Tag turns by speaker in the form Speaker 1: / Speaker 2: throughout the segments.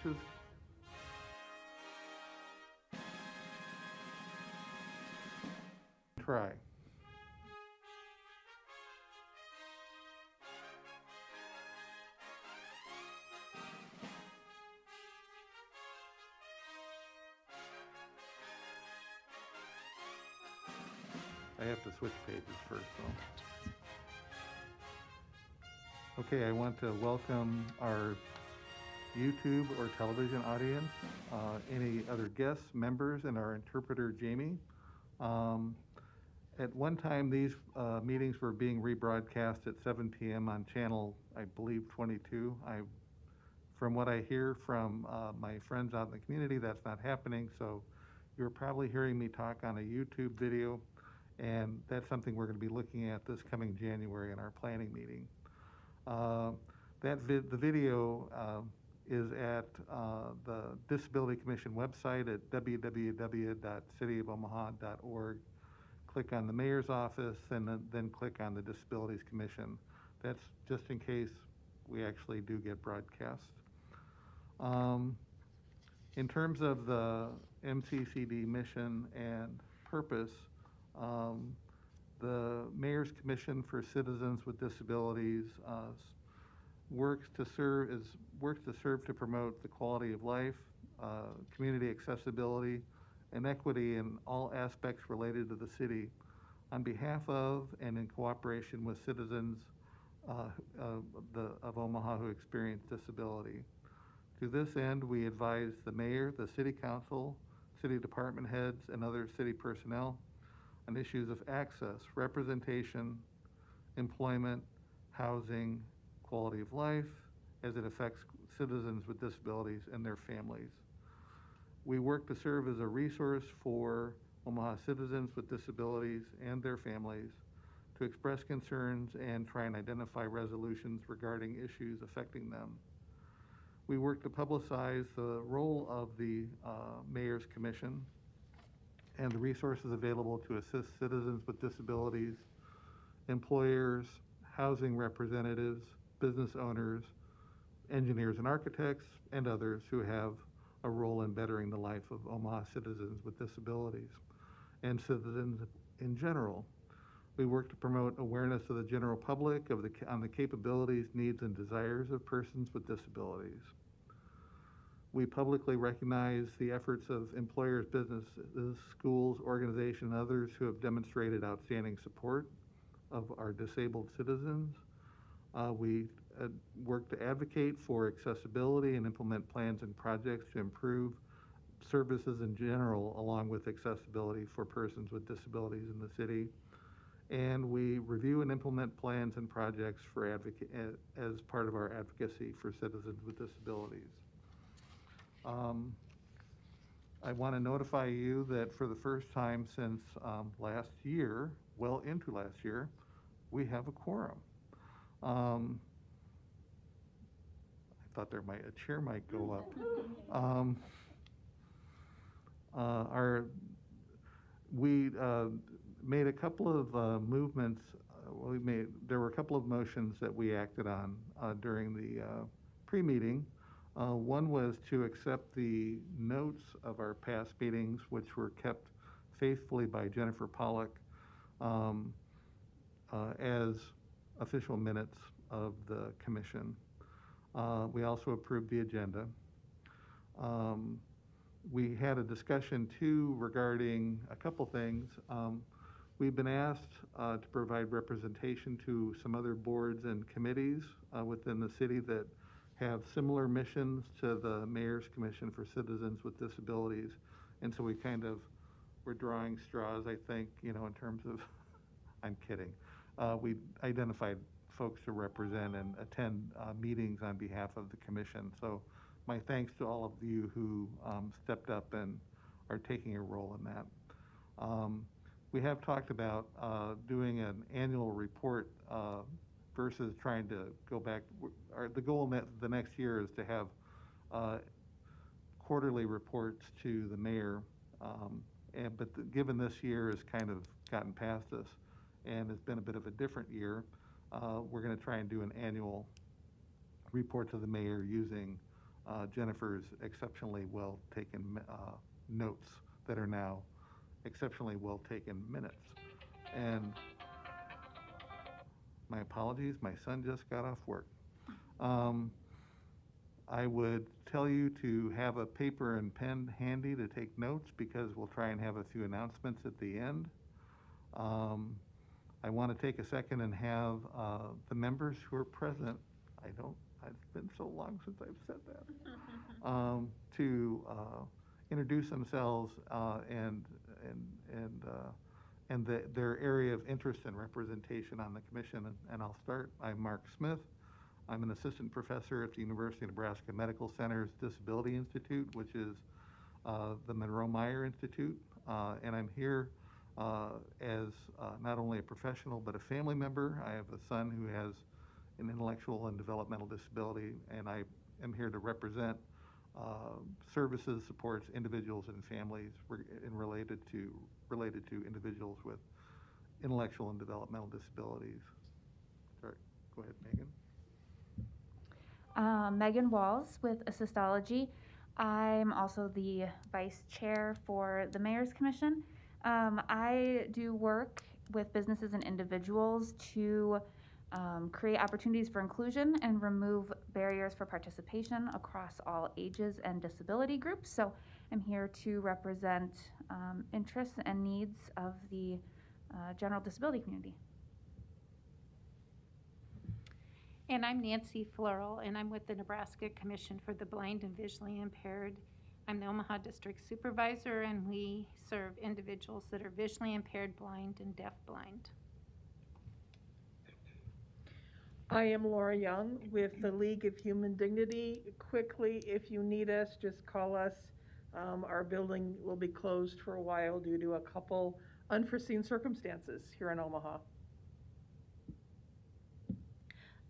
Speaker 1: Resources. Try. I have to switch pages first, though. Okay, I want to welcome our YouTube or television audience, any other guests, members, and our interpreter, Jamie. At one time, these meetings were being rebroadcast at 7 p.m. on channel, I believe, 22. From what I hear from my friends out in the community, that's not happening. So you're probably hearing me talk on a YouTube video, and that's something we're going to be looking at this coming January in our planning meeting. The video is at the Disability Commission website at www.cityofomaha.org. Click on the mayor's office and then click on the Disabilities Commission. That's just in case we actually do get broadcast. In terms of the MCCD mission and purpose, the Mayor's Commission for Citizens with Disabilities works to serve to promote the quality of life, community accessibility, and equity in all aspects related to the city, on behalf of and in cooperation with citizens of Omaha who experience disability. To this end, we advise the mayor, the city council, city department heads, and other city personnel on issues of access, representation, employment, housing, quality of life, as it affects citizens with disabilities and their families. We work to serve as a resource for Omaha citizens with disabilities and their families to express concerns and try and identify resolutions regarding issues affecting them. We work to publicize the role of the Mayor's Commission and the resources available to assist citizens with disabilities, employers, housing representatives, business owners, engineers and architects, and others who have a role in bettering the life of Omaha citizens with disabilities and citizens in general. We work to promote awareness of the general public on the capabilities, needs, and desires of persons with disabilities. We publicly recognize the efforts of employers, businesses, schools, organizations, and others who have demonstrated outstanding support of our disabled citizens. We work to advocate for accessibility and implement plans and projects to improve services in general, along with accessibility for persons with disabilities in the city. And we review and implement plans and projects for as part of our advocacy for citizens with disabilities. I want to notify you that for the first time since last year, well into last year, we have a quorum. I thought a chair might go up. We made a couple of movements. There were a couple of motions that we acted on during the pre-meeting. One was to accept the notes of our past meetings, which were kept faithfully by Jennifer Pollock as official minutes of the commission. We also approved the agenda. We had a discussion too regarding a couple things. We've been asked to provide representation to some other boards and committees within the city that have similar missions to the Mayor's Commission for Citizens with Disabilities. And so we're drawing straws, I think, in terms of, I'm kidding. We identified folks to represent and attend meetings on behalf of the commission. So my thanks to all of you who stepped up and are taking a role in that. We have talked about doing an annual report versus trying to go back. The goal the next year is to have quarterly reports to the mayor. But given this year has kind of gotten past us and it's been a bit of a different year, we're going to try and do an annual report to the mayor using Jennifer's exceptionally well taken notes that are now exceptionally well taken minutes. And my apologies, my son just got off work. I would tell you to have a paper and pen handy to take notes because we'll try and have a few announcements at the end. I want to take a second and have the members who are present, it's been so long since I've said that, to introduce themselves and their area of interest and representation on the commission. And I'll start. I'm Mark Smith. I'm an assistant professor at the University of Nebraska Medical Center's Disability Institute, which is the Monroe Meyer Institute. And I'm here as not only a professional but a family member. I have a son who has an intellectual and developmental disability, and I am here to represent services, supports individuals and families related to individuals with intellectual and developmental disabilities. Sorry, go ahead, Megan.
Speaker 2: Megan Walls with Assistology. I'm also the vice chair for the Mayor's Commission. I do work with businesses and individuals to create opportunities for inclusion and remove barriers for participation across all ages and disability groups. So I'm here to represent interests and needs of the general disability community.
Speaker 3: And I'm Nancy Flurl, and I'm with the Nebraska Commission for the Blind and Visually Impaired. I'm the Omaha District Supervisor, and we serve individuals that are visually impaired, blind, and deafblind.
Speaker 4: I am Laura Young with the League of Human Dignity. Quickly, if you need us, just call us. Our building will be closed for a while due to a couple unforeseen circumstances here in Omaha.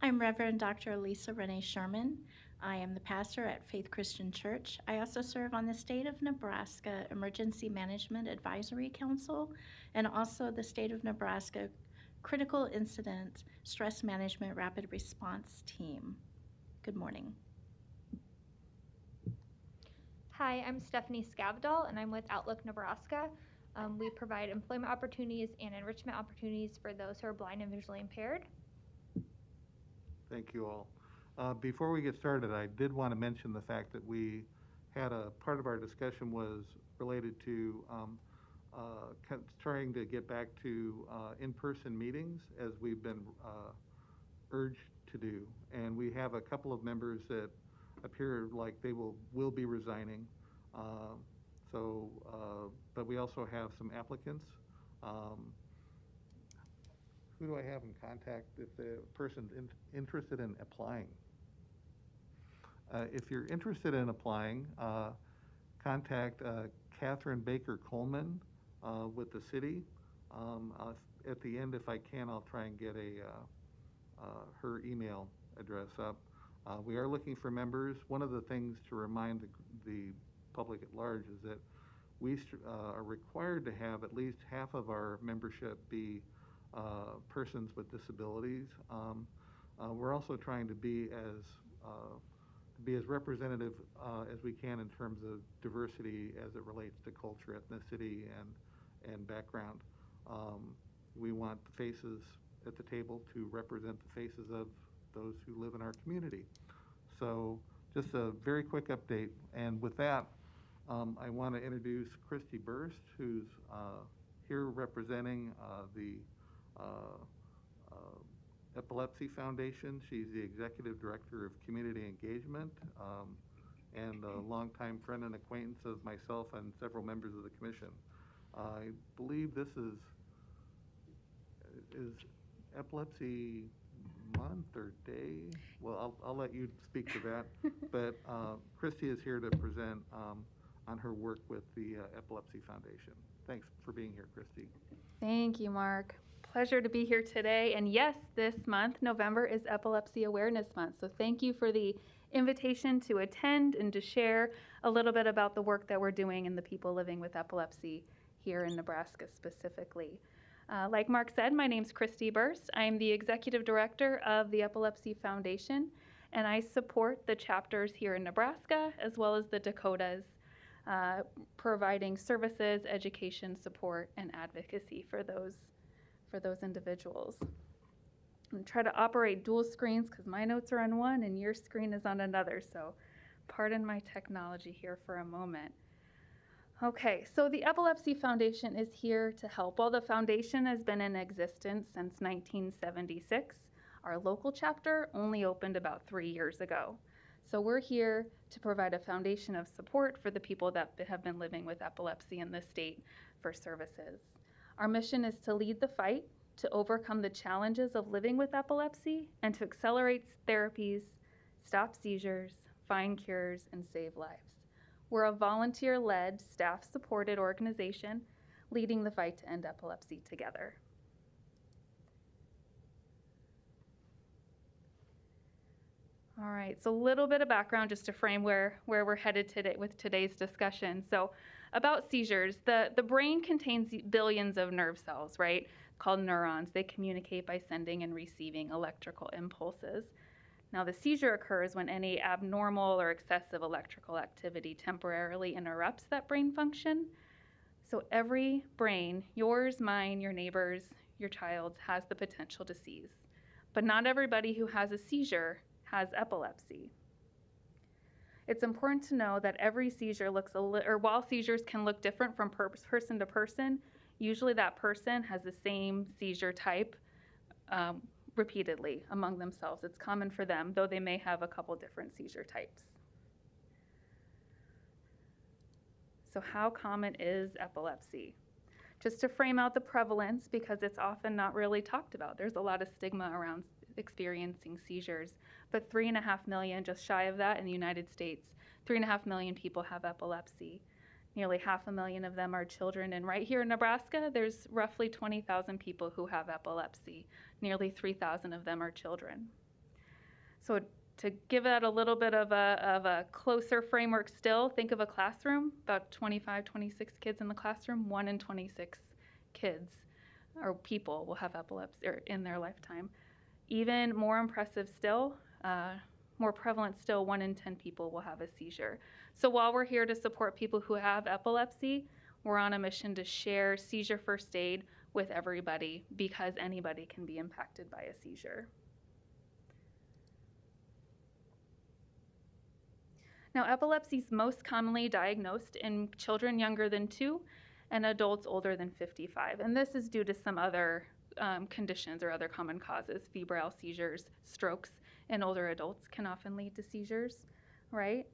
Speaker 5: I'm Reverend Dr. Lisa Renee Sherman. I am the pastor at Faith Christian Church. I also serve on the State of Nebraska Emergency Management Advisory Council and also the State of Nebraska Critical Incident Stress Management Rapid Response Team. Good morning.
Speaker 6: Hi, I'm Stephanie Scavdal, and I'm with Outlook Nebraska. We provide employment opportunities and enrichment opportunities for those who are blind and visually impaired.
Speaker 1: Thank you all. Before we get started, I did want to mention the fact that we had a part of our discussion was related to trying to get back to in-person meetings as we've been urged to do. And we have a couple of members that appear like they will be resigning. But we also have some applicants. Who do I have in contact if the person's interested in applying? If you're interested in applying, contact Catherine Baker Coleman with the city. At the end, if I can, I'll try and get her email address up. We are looking for members. One of the things to remind the public at large is that we are required to have at least half of our membership be persons with disabilities. We're also trying to be as representative as we can in terms of diversity as it relates to culture, ethnicity, and background. We want the faces at the table to represent the faces of those who live in our community. So just a very quick update. And with that, I want to introduce Christy Burst, who's here representing the Epilepsy Foundation. She's the Executive Director of Community Engagement and a longtime friend and acquaintance of myself and several members of the Commission. I believe this is Epilepsy Month or Day? Well, I'll let you speak to that. But Christy is here to present on her work with the Epilepsy Foundation. Thanks for being here, Christy.
Speaker 7: Thank you, Mark. Pleasure to be here today. And yes, this month, November, is Epilepsy Awareness Month. So thank you for the invitation to attend and to share a little bit about the work that we're doing and the people living with epilepsy here in Nebraska specifically. Like Mark said, my name's Christy Burst. I'm the Executive Director of the Epilepsy Foundation. and I support the chapters here in Nebraska as well as the Dakotas, providing services, education, support, and advocacy for those individuals. And try to operate dual screens because my notes are on one and your screen is on another, so pardon my technology here for a moment. Okay, so the Epilepsy Foundation is here to help. While the foundation has been in existence since 1976, our local chapter only opened about 3 years ago. So we're here to provide a foundation of support for the people that have been living with epilepsy in the state for services. Our mission is to lead the fight to overcome the challenges of living with epilepsy and to accelerate therapies, stop seizures, find cures, and save lives. We're a volunteer-led, staff-supported organization leading the fight to end epilepsy together. All right, so a little bit of background just to frame where we're headed today with today's discussion. So about seizures, the brain contains billions of nerve cells, right, called neurons. They communicate by sending and receiving electrical impulses. Now, the seizure occurs when any abnormal or excessive electrical activity temporarily interrupts that brain function. So every brain, yours, mine, your neighbor's, your child's, has the potential to seize. But not everybody who has a seizure has epilepsy. It's important to know that every seizure while seizures can look different from person to person, usually that person has the same seizure type repeatedly among themselves. It's common for them, though they may have a couple different seizure types. So how common is epilepsy? Just to frame out the prevalence, because it's often not really talked about. There's a lot of stigma around experiencing seizures, but 3.5 million, just shy of that in the United States, 3.5 million people have epilepsy. Nearly 500,000 of them are children, and right here in Nebraska, there's roughly 20,000 people who have epilepsy. Nearly 3,000 of them are children. So to give that a little bit of a closer framework still, think of a classroom, about 25, 26 kids in the classroom, 1 in 26 kids or people will have epilepsy in their lifetime. Even more impressive still, more prevalent still, 1 in 10 people will have a seizure. So while we're here to support people who have epilepsy, we're on a mission to share seizure first aid with everybody because anybody can be impacted by a seizure. Now, epilepsy is most commonly diagnosed in children younger than 2 and adults older than 55. And this is due to some other conditions or other common causes. Febrile seizures, strokes in older adults can often lead to seizures, right?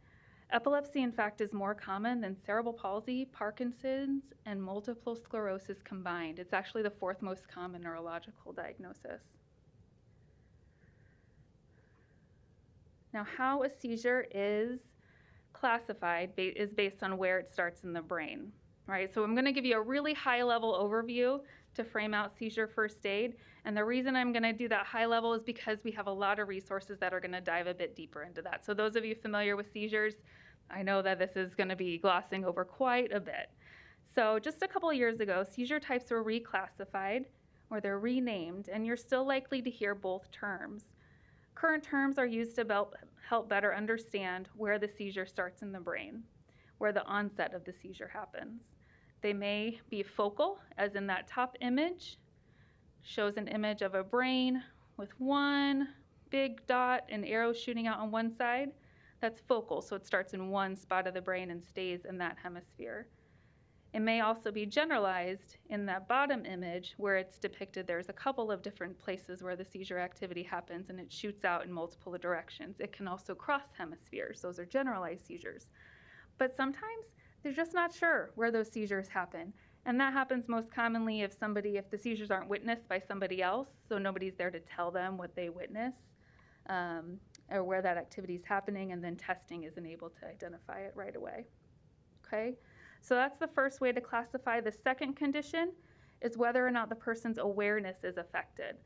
Speaker 7: Epilepsy, in fact, is more common than cerebral palsy, Parkinson's, and multiple sclerosis combined. It's actually the 4th most common neurological diagnosis. Now, how a seizure is classified is based on where it starts in the brain, right? So I'm going to give you a really high-level overview to frame out seizure first aid. And the reason I'm going to do that high level is because we have a lot of resources that are going to dive a bit deeper into that. So those of you familiar with seizures, I know that this is going to be glossing over quite a bit. So just a couple of years ago, seizure types were reclassified or they're renamed, and you're still likely to hear both terms. Current terms are used to help better understand where the seizure starts in the brain, where the onset of the seizure happens. They may be focal, as in that top image shows an image of a brain with one big dot and arrow shooting out on one side. That's focal, so it starts in one spot of the brain and stays in that hemisphere. It may also be generalized in that bottom image where it's depicted there's a couple of different places where the seizure activity happens and it shoots out in multiple directions. It can also cross hemispheres. Those are generalized seizures. But sometimes they're just not sure where those seizures happen. And that happens most commonly if the seizures aren't witnessed by somebody else, so nobody's there to tell them what they witness, or where that activity is happening, and then testing isn't able to identify it right away. Okay? So that's the first way to classify. The second condition is whether or not the person's awareness is affected,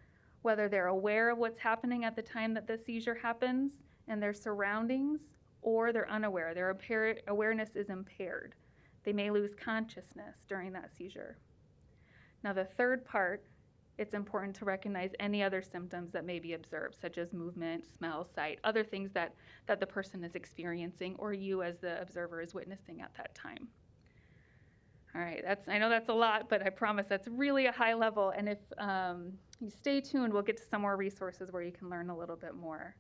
Speaker 7: whether they're aware of what's happening at the time that the seizure happens and their surroundings, or they're unaware. Their awareness is impaired. They may lose consciousness during that seizure. Now, the third part it's important to recognize any other symptoms that may be observed, such as movement, smell, sight, other things that the person is experiencing or you as the observer is witnessing at that time. All right, I know that's a lot, but I promise that's really a high level. And if you stay tuned, we'll get to some more resources where you can learn a little bit more.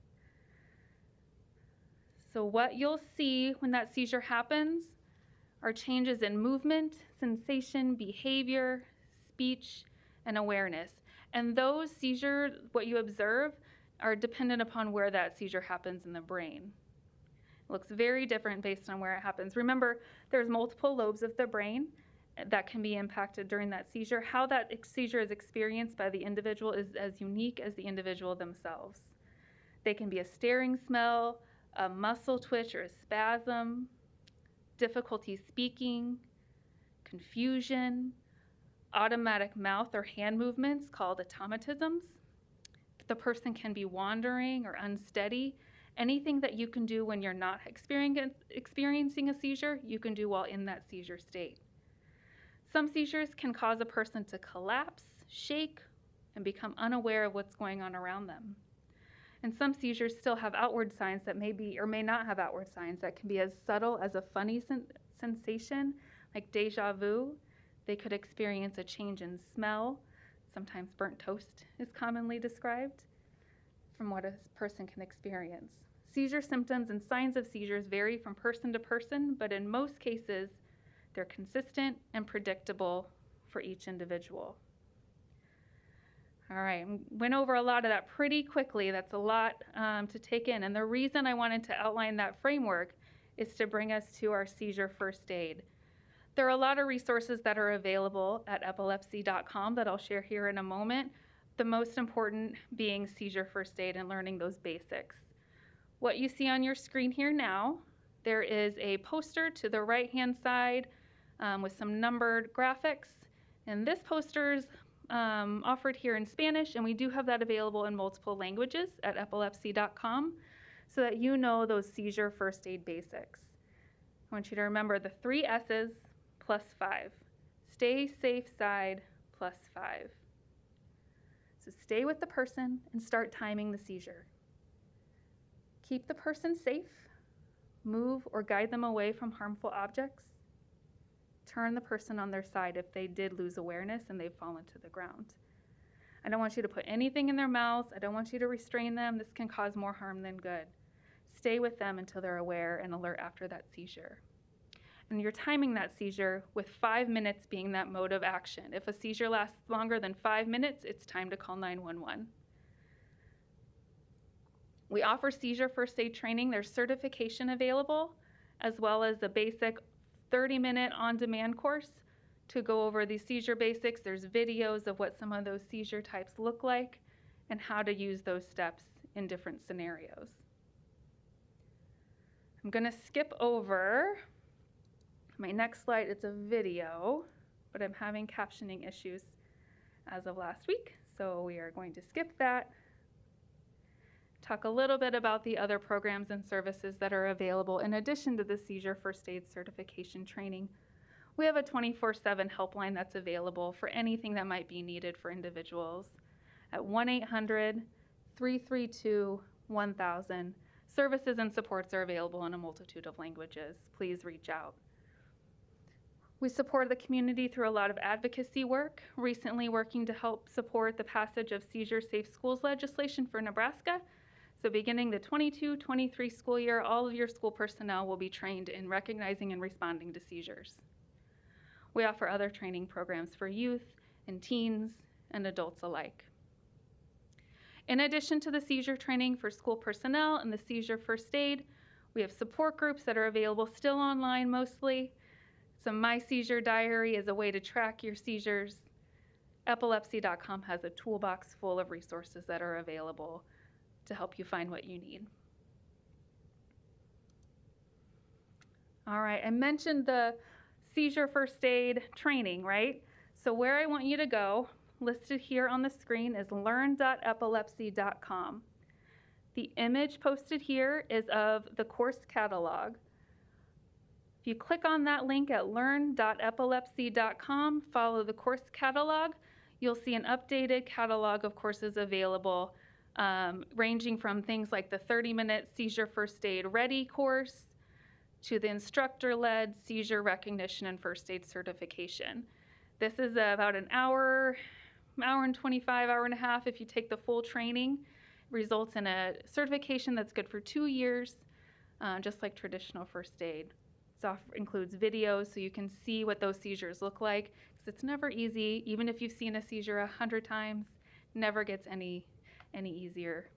Speaker 7: So what you'll see when that seizure happens are changes in movement, sensation, behavior, speech, and awareness. And those seizures, what you observe, are dependent upon where that seizure happens in the brain. It looks very different based on where it happens. Remember, there's multiple lobes of the brain that can be impacted during that seizure. How that seizure is experienced by the individual is as unique as the individual themselves. They can be a staring smell, a muscle twitch or a spasm, difficulty speaking, confusion, automatic mouth or hand movements called automatisms. The person can be wandering or unsteady. Anything that you can do when you're not experiencing a seizure, you can do while in that seizure state. Some seizures can cause a person to collapse, shake, and become unaware of what's going on around them. And some seizures still have outward signs that may be or may not have outward signs that can be as subtle as a funny sensation, like deja vu. They could experience a change in smell. Sometimes burnt toast is commonly described from what a person can experience. Seizure symptoms and signs of seizures vary from person to person, but in most cases, they're consistent and predictable for each individual. All right, went over a lot of that pretty quickly. That's a lot to take in. And the reason I wanted to outline that framework is to bring us to our seizure first aid. There are a lot of resources that are available at epilepsy.com that I'll share here in a moment. The most important being seizure first aid and learning those basics. What you see on your screen here now, there is a poster to the right-hand side with some numbered graphics. And this poster is offered here in Spanish, and we do have that available in multiple languages at epilepsy.com so that you know those seizure first aid basics. I want you to remember the 3 S's plus 5. Stay safe side plus 5. So stay with the person and start timing the seizure. Keep the person safe. Move or guide them away from harmful objects. Turn the person on their side if they did lose awareness and they've fallen to the ground. I don't want you to put anything in their mouths. I don't want you to restrain them. This can cause more harm than good. Stay with them until they're aware and alert after that seizure. And you're timing that seizure with 5 minutes being that mode of action. If a seizure lasts longer than 5 minutes, it's time to call 911. We offer seizure first aid training. There's certification available, as well as a basic 30-minute on-demand course to go over the seizure basics. There's videos of what some of those seizure types look like and how to use those steps in different scenarios. I'm going to skip over my next slide. It's a video, but I'm having captioning issues as of last week, so we are going to skip that. Talk a little bit about the other programs and services that are available in addition to the seizure first aid certification training. We have a 24/7 helpline that's available for anything that might be needed for individuals at 1-800-332-1000. Services and supports are available in a multitude of languages. Please reach out. We support the community through a lot of advocacy work, recently working to help support the passage of Seizure Safe Schools legislation for Nebraska. So beginning the 22-23 school year, all of your school personnel will be trained in recognizing and responding to seizures. We offer other training programs for youth and teens and adults alike. In addition to the seizure training for school personnel and the seizure first aid, we have support groups that are available still online mostly. So My Seizure Diary is a way to track your seizures. Epilepsy.com has a toolbox full of resources that are available to help you find what you need. All right, I mentioned the seizure first aid training, right? So where I want you to go, listed here on the screen, is learn.epilepsy.com. The image posted here is of the course catalog. If you click on that link at learn.epilepsy.com, follow the course catalog, You'll see an updated catalog of courses available, ranging from things like the 30-minute Seizure First Aid Ready course to the instructor-led seizure recognition and first aid certification. This is about an hour and 25, hour and a half if you take the full training. Results in a certification that's good for 2 years, just like traditional first aid. It includes videos so you can see what those seizures look like, because it's never easy. Even if you've seen a seizure 100 times, never gets any easier.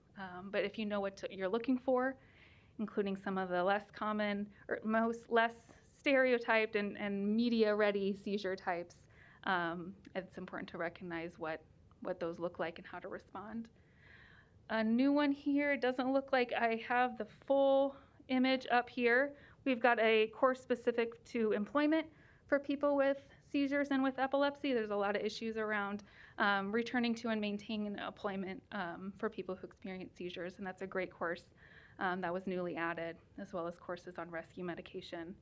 Speaker 7: But if you know what you're looking for, including some of the less common or less stereotyped and media-ready seizure types, it's important to recognize what those look like and how to respond. A new one here, it doesn't look like I have the full image up here. We've got a course specific to employment for people with seizures and with epilepsy. There's a lot of issues around returning to and maintaining employment for people who experience seizures, and that's a great course that was newly added, as well as courses on rescue medication,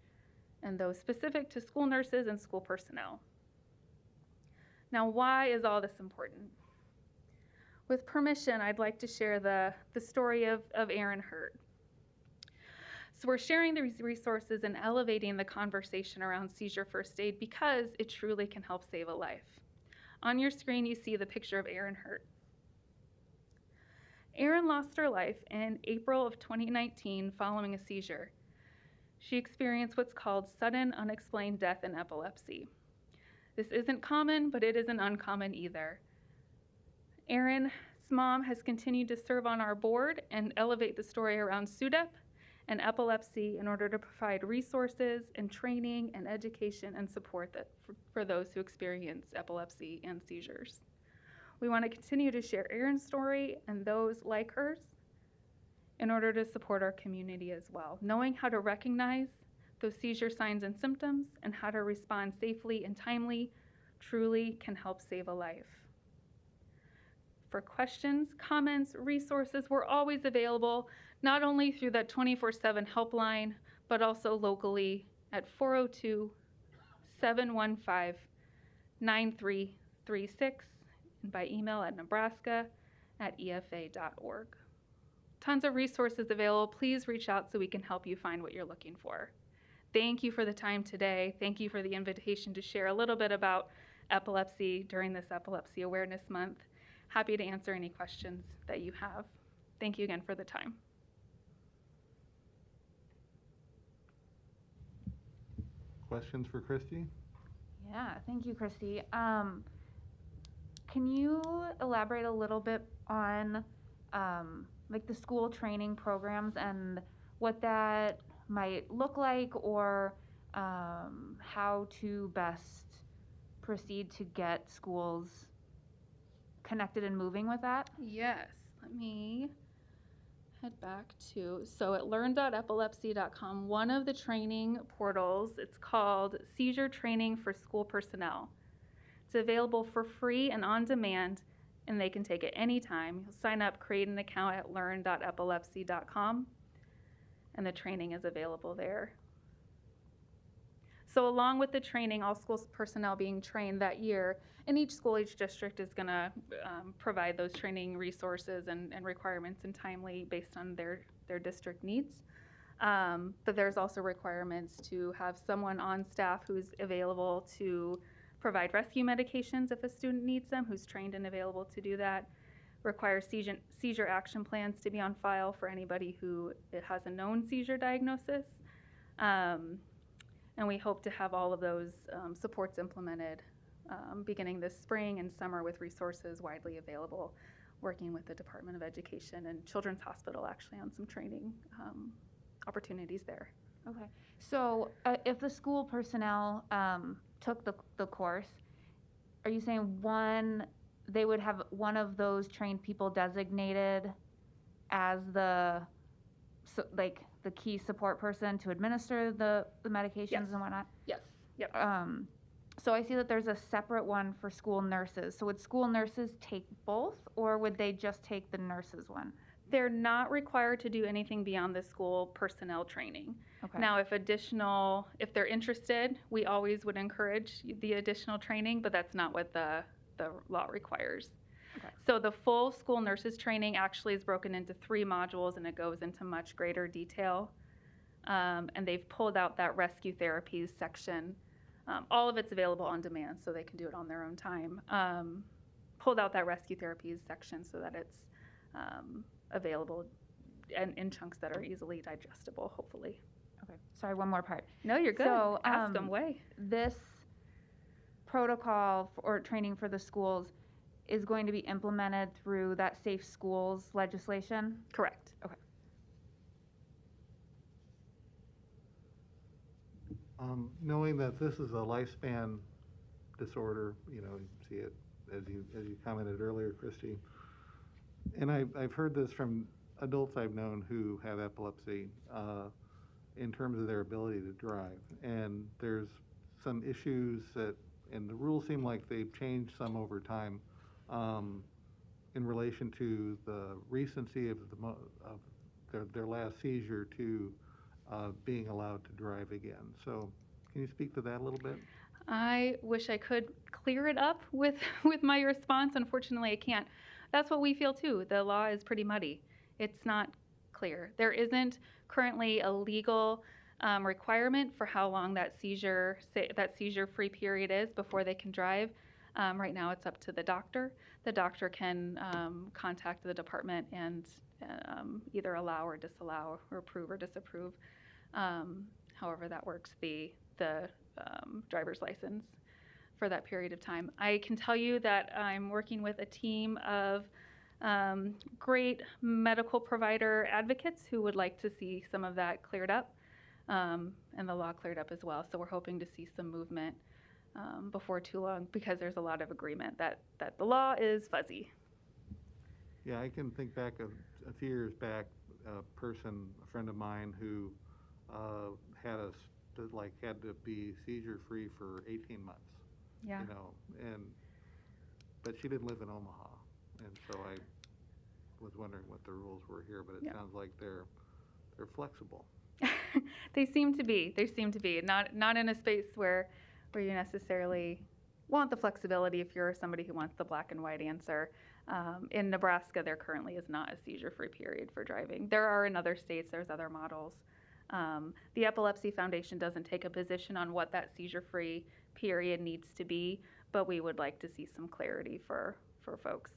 Speaker 7: and those specific to school nurses and school personnel. Now, why is all this important? With permission, I'd like to share the story of Aaron Hurt. So we're sharing these resources and elevating the conversation around seizure first aid because it truly can help save a life. On your screen, you see the picture of Aaron Hurt. Aaron lost her life in April of 2019 following a seizure. She experienced what's called sudden unexplained death in epilepsy. This isn't common, but it isn't uncommon either. Aaron's mom has continued to serve on our board and elevate the story around SUDEP and epilepsy in order to provide resources and training and education and support for those who experience epilepsy and seizures. We want to continue to share Aaron's story and those like hers in order to support our community as well. Knowing how to recognize those seizure signs and symptoms and how to respond safely and timely truly can help save a life. For questions, comments, resources, we're always available, not only through that 24/7 helpline, but also locally at 402-715-9336 and by email at nebraska@efa.org. Tons of resources available. Please reach out so we can help you find what you're looking for. Thank you for the time today. Thank you for the invitation to share a little bit about epilepsy during this Epilepsy Awareness Month. Happy to answer any questions that you have. Thank you again for the time.
Speaker 1: Questions for Christy?
Speaker 2: Yeah, thank you, Christy. Can you elaborate a little bit on like the school training programs and what that might look like, or how to best proceed to get schools connected and moving with that?
Speaker 7: Yes, let me head back to, so at learn.epilepsy.com, one of the training portals, it's called Seizure Training for School Personnel. It's available for free and on demand, and they can take it anytime. You'll sign up, create an account at learn.epilepsy.com, and the training is available there. So along with the training, all school personnel being trained that year, and each school, each district is going to provide those training resources and requirements and timely based on their district needs. But there's also requirements to have someone on staff who's available to provide rescue medications if a student needs them, who's trained and available to do that. Requires seizure action plans to be on file for anybody who has a known seizure diagnosis. And we hope to have all of those supports implemented beginning this spring and summer with resources widely available, working with the Department of Education and Children's Hospital actually on some training opportunities there.
Speaker 2: Okay, so if the school personnel took the course, are you saying they would have one of those trained people designated as the key support person to administer the medications?
Speaker 7: Yes.
Speaker 2: And whatnot?
Speaker 7: Yes. Yep.
Speaker 2: So I see that there's a separate one for school nurses. So would school nurses take both, or would they just take the nurses one?
Speaker 7: They're not required to do anything beyond the school personnel training.
Speaker 2: Okay.
Speaker 7: Now, if they're interested, we always would encourage the additional training, but that's not what the the law requires.
Speaker 2: Okay.
Speaker 7: So the full school nurses training actually is broken into 3 modules, and it goes into much greater detail. And they've pulled out that rescue therapies section. All of it's available on demand, so they can do it on their own time. Pulled out that rescue therapies section so that it's available and in chunks that are easily digestible, hopefully.
Speaker 2: Okay, sorry, one more part.
Speaker 7: No, you're good.
Speaker 2: So,
Speaker 7: Ask them way.
Speaker 2: This protocol or training for the schools is going to be implemented through that Safe Schools legislation?
Speaker 7: Correct.
Speaker 1: Knowing that this is a lifespan disorder, you see it as you commented earlier, Christy. And I've heard this from adults I've known who have epilepsy in terms of their ability to drive. And there's some issues and the rules seem like they've changed some over time in relation to the recency of their last seizure to being allowed to drive again. So can you speak to that a little bit?
Speaker 7: I wish I could clear it up with my response. Unfortunately, I can't. That's what we feel too. The law is pretty muddy. It's not clear. There isn't currently a legal requirement for how long that seizure-free period is before they can drive. Right now, it's up to the doctor. The doctor can contact the department and either allow or disallow or approve or disapprove. However that works, the driver's license for that period of time. I can tell you that I'm working with a team of great medical provider advocates who would like to see some of that cleared up and the law cleared up as well. So we're hoping to see some movement before too long because there's a lot of agreement that the law is fuzzy.
Speaker 1: Yeah, I can think back of a few years back, a friend of mine who had to be seizure-free for 18 months.
Speaker 7: Yeah.
Speaker 1: But she didn't live in Omaha, and so I was wondering what the rules were here, but it sounds like they're flexible.
Speaker 7: They seem to be. Not in a space where you necessarily want the flexibility if you're somebody who wants the black and white answer. In Nebraska, there currently is not a seizure-free period for driving. There are in other states, there's other models. The Epilepsy Foundation doesn't take a position on what that seizure-free period needs to be, but we would like to see some clarity for folks,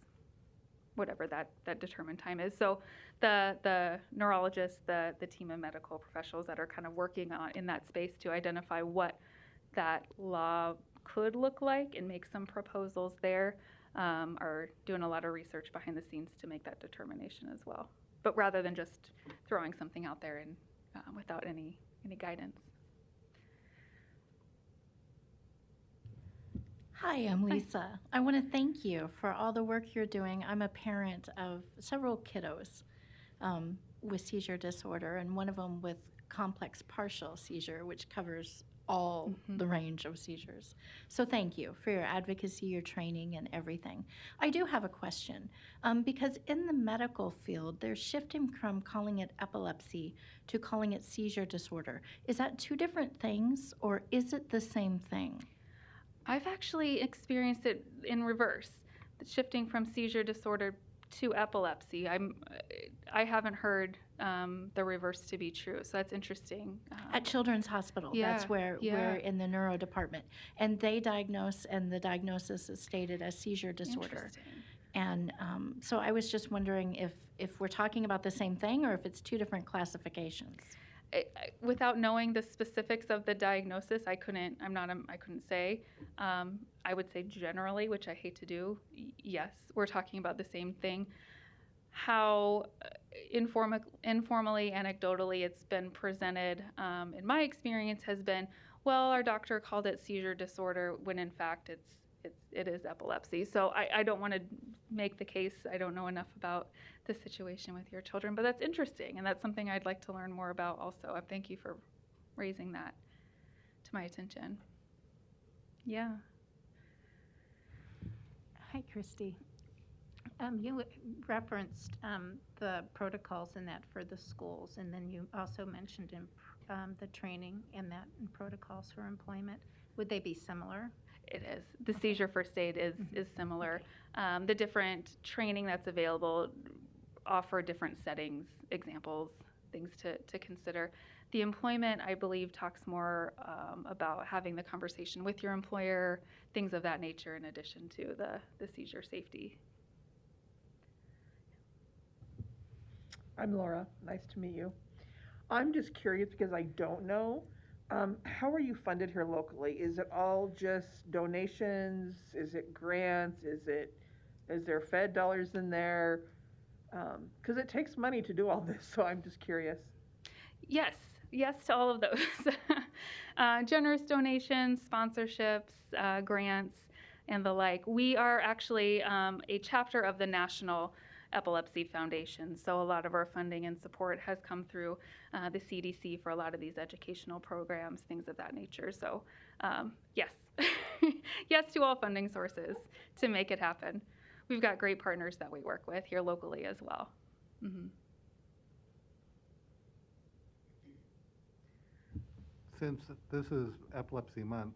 Speaker 7: whatever that determined time is. So the neurologists, the team of medical professionals that are kind of working in that space to identify what that law could look like and make some proposals there are doing a lot of research behind the scenes to make that determination as well. But rather than just throwing something out there and without any guidance.
Speaker 5: Hi, I'm Lisa. I want to thank you for all the work you're doing. I'm a parent of several kiddos with seizure disorder, and one of them with complex partial seizure, which covers all the range of seizures. So thank you for your advocacy, your training, and everything. I do have a question, because in the medical field, they're shifting from calling it epilepsy to calling it seizure disorder. Is that 2 different things, or is it the same thing?
Speaker 7: I've actually experienced it in reverse, shifting from seizure disorder to epilepsy. I haven't heard the reverse to be true, so that's interesting.
Speaker 5: At Children's Hospital, that's where we're in the neuro department, and they diagnose, and the diagnosis is stated as seizure disorder. And so I was just wondering if we're talking about the same thing or if it's 2 different classifications.
Speaker 7: Without knowing the specifics of the diagnosis, I couldn't say. I would say generally, which I hate to do, yes, we're talking about the same thing. How informally, anecdotally, it's been presented, in my experience, has been, well, our doctor called it seizure disorder, when in fact it is epilepsy. So I don't want to make the case. I don't know enough about the situation with your children, but that's interesting, and that's something I'd like to learn more about also. Thank you for raising that to my attention. Yeah.
Speaker 3: Hi, Christy. You referenced the protocols in that for the schools, and then you also mentioned in the training and that in protocols for employment. Would they be similar?
Speaker 7: It is. The seizure first aid is similar. The different training that's available offer different settings, examples, things to consider. The employment, I believe, talks more about having the conversation with your employer, things of that nature, in addition to the seizure safety.
Speaker 4: I'm Laura. Nice to meet you. I'm just curious because I don't know. How are you funded here locally? Is it all just donations? Is it grants? Is there Fed dollars in there? Because it takes money to do all this, so I'm just curious.
Speaker 7: Yes, yes to all of those. Generous donations, sponsorships, grants, and the like. We are actually a chapter of the National Epilepsy Foundation, so a lot of our funding and support has come through the CDC for a lot of these educational programs, things of that nature. So yes, yes to all funding sources to make it happen. We've got great partners that we work with here locally as well. Mm-hmm.
Speaker 1: Since this is Epilepsy Month,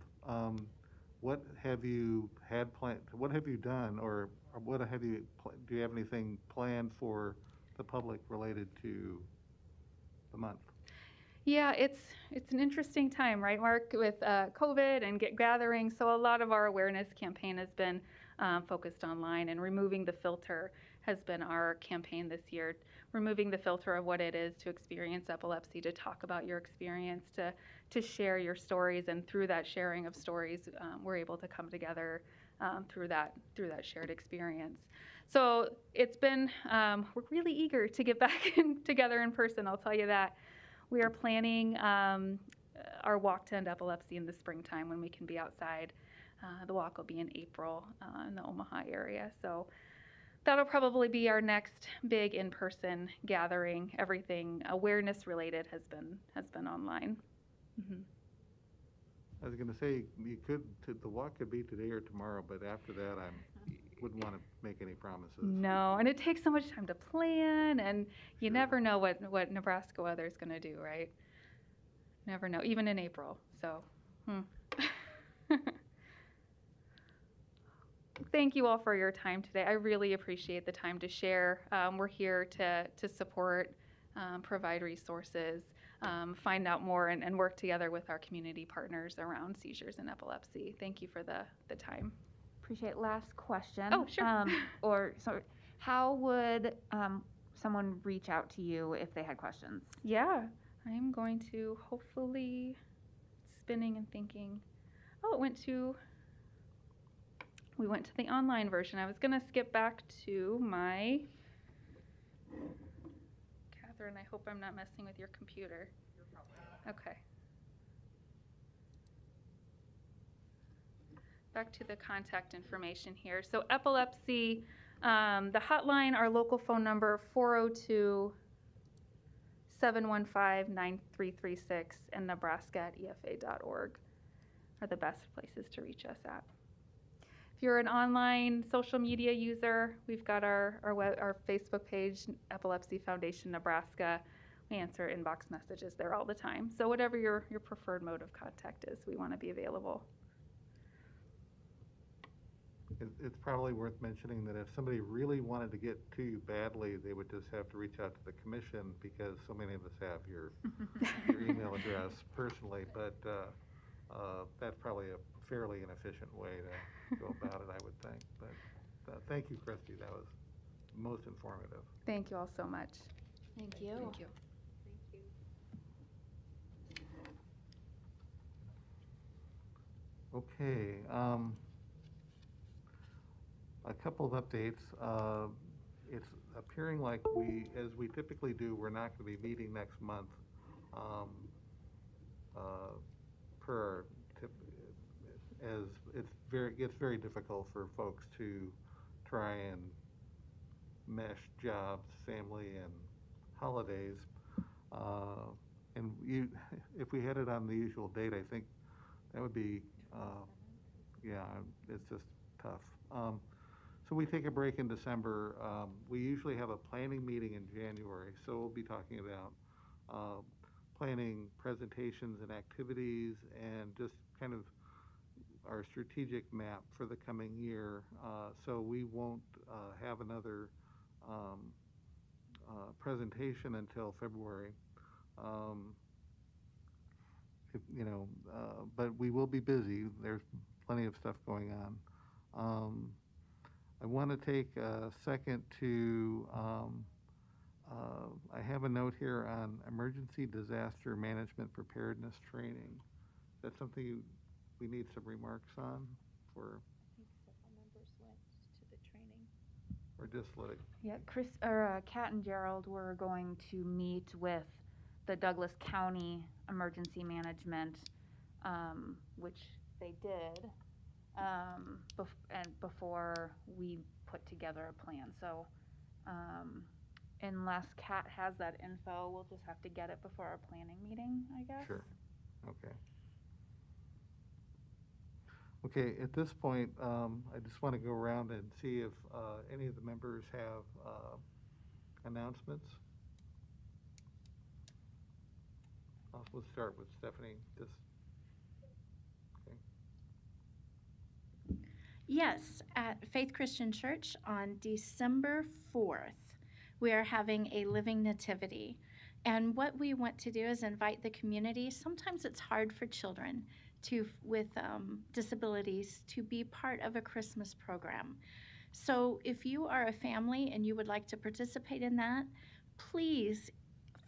Speaker 1: what have you had planned? What have you done, or what have you? Do you have anything planned for the public related to the month?
Speaker 7: Yeah, it's an interesting time, right, Mark, with COVID and gathering. So a lot of our awareness campaign has been focused online, and removing the filter has been our campaign this year. Removing the filter of what it is to experience epilepsy, to talk about your experience, to share your stories, and through that sharing of stories, we're able to come together through that shared experience. So it's been we're really eager to get back together in person. I'll tell you that. We are planning our walk to end epilepsy in the springtime when we can be outside. The walk will be in April in the Omaha area. So that'll probably be our next big in-person gathering. Everything awareness related has been online. Mm-hmm.
Speaker 1: I was going to say the walk could be today or tomorrow, but after that, I wouldn't want to make any promises.
Speaker 7: No, and it takes so much time to plan, and you never know what Nebraska weather is going to do, right? Never know, even in April. So, Thank you all for your time today. I really appreciate the time to share. We're here to support, provide resources, find out more, and work together with our community partners around seizures and epilepsy. Thank you for the time.
Speaker 2: Appreciate. Last question.
Speaker 7: Oh, sure.
Speaker 2: How would someone reach out to you if they had questions?
Speaker 7: Yeah, I'm going to hopefully spinning and thinking. Oh, we went to the online version. I was going to skip back to my, Catherine, I hope I'm not messing with your computer. Okay. Back to the contact information here. So epilepsy, the hotline, our local phone number, 402-715-9336, and nebraska@efa.org are the best places to reach us at. If you're an online social media user, we've got our Facebook page, Epilepsy Foundation Nebraska. We answer inbox messages there all the time. So whatever your preferred mode of contact is, we want to be available.
Speaker 1: It's probably worth mentioning that if somebody really wanted to get to you badly, they would just have to reach out to the commission, because so many of us have your email address personally, but that's probably a fairly inefficient way to go about it, I would think. But thank you, Christy. That was most informative.
Speaker 7: Thank you all so much.
Speaker 5: Thank you.
Speaker 7: Thank you.
Speaker 1: Okay. A couple of updates. It's appearing like as we typically do, we're not going to be meeting next month. Per our tip, as gets very difficult for folks to try and mesh jobs, family, and holidays. And if we had it on the usual date, I think that would be, it's just tough. So we take a break in December. We usually have a planning meeting in January, so we'll be talking about planning presentations and activities, and just kind of our strategic map for the coming year. So we won't have another presentation until February. But we will be busy. There's plenty of stuff going on. I want to take a second to, I have a note here on emergency disaster management preparedness training. Is that something we need some remarks on, for,
Speaker 3: I think several members went to the training.
Speaker 1: or just let it?
Speaker 2: Yeah, Kat and Gerald were going to meet with the Douglas County Emergency Management, which they did, before we put together a plan. So, unless Kat has that info, we'll just have to get it before our planning meeting, I guess.
Speaker 1: Sure. Okay. Okay, at this point, I just want to go around and see if any of the members have announcements. We'll start with Stephanie. Just, okay.
Speaker 5: Yes, at Faith Christian Church on December 4th, we are having a living nativity. And what we want to do is invite the community. Sometimes it's hard for children with disabilities to be part of a Christmas program. So if you are a family and you would like to participate in that, please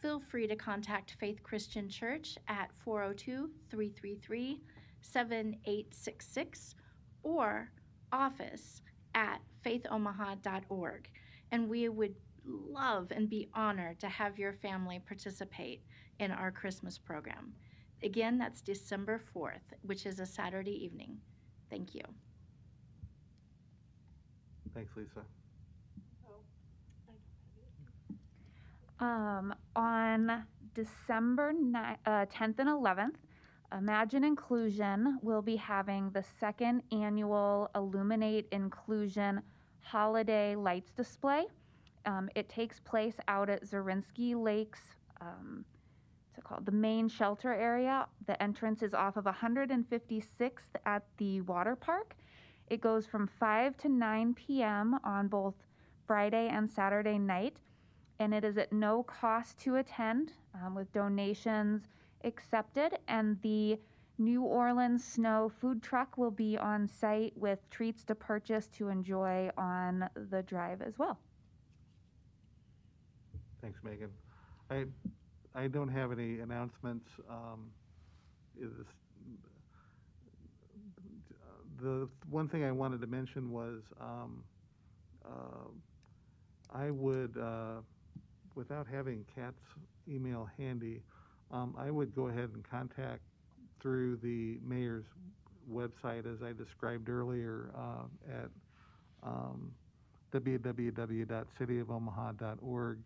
Speaker 5: feel free to contact Faith Christian Church at 402-333-7866 or office at faithomaha.org. And we would love and be honored to have your family participate in our Christmas program. Again, that's December 4th, which is a Saturday evening. Thank you.
Speaker 1: Thanks, Lisa.
Speaker 2: On December 10th and 11th, Imagine Inclusion will be having the second annual Illuminate Inclusion Holiday Lights Display. It takes place out at Zarinsky Lakes, what's it called? The main shelter area. The entrance is off of 156th at the water park. It goes from 5 to 9 p.m. on both Friday and Saturday night, and it is at no cost to attend, with donations accepted. And the New Orleans Snow food truck will be on site with treats to purchase to enjoy on the drive as well.
Speaker 1: Thanks, Megan. I don't have any announcements. The one thing I wanted to mention was I would, without having Kat's email handy, I would go ahead and contact through the mayor's website, as I described earlier, at www.cityofomaha.org.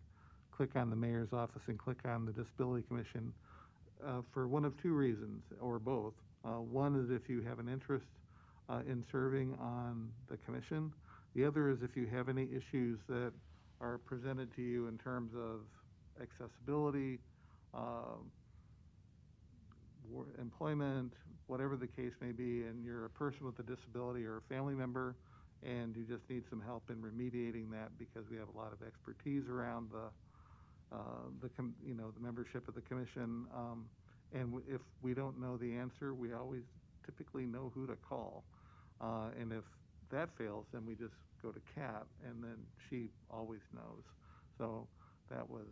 Speaker 1: Click on the mayor's office and click on the Disability Commission for one of two reasons, or both. One is if you have an interest in serving on the commission. The other is if you have any issues that are presented to you in terms of accessibility, employment, whatever the case may be, and you're a person with a disability or a family member, and you just need some help in remediating that, because we have a lot of expertise around the membership of the commission. And if we don't know the answer, we always typically know who to call. And if that fails, then we just go to Kat, and then she always knows. So that was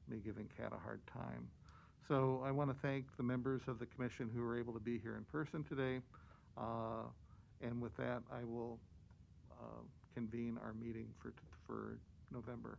Speaker 1: me giving Kat a hard time. So I want to thank the members of the commission who were able to be here in person today. And with that, I will convene our meeting for November.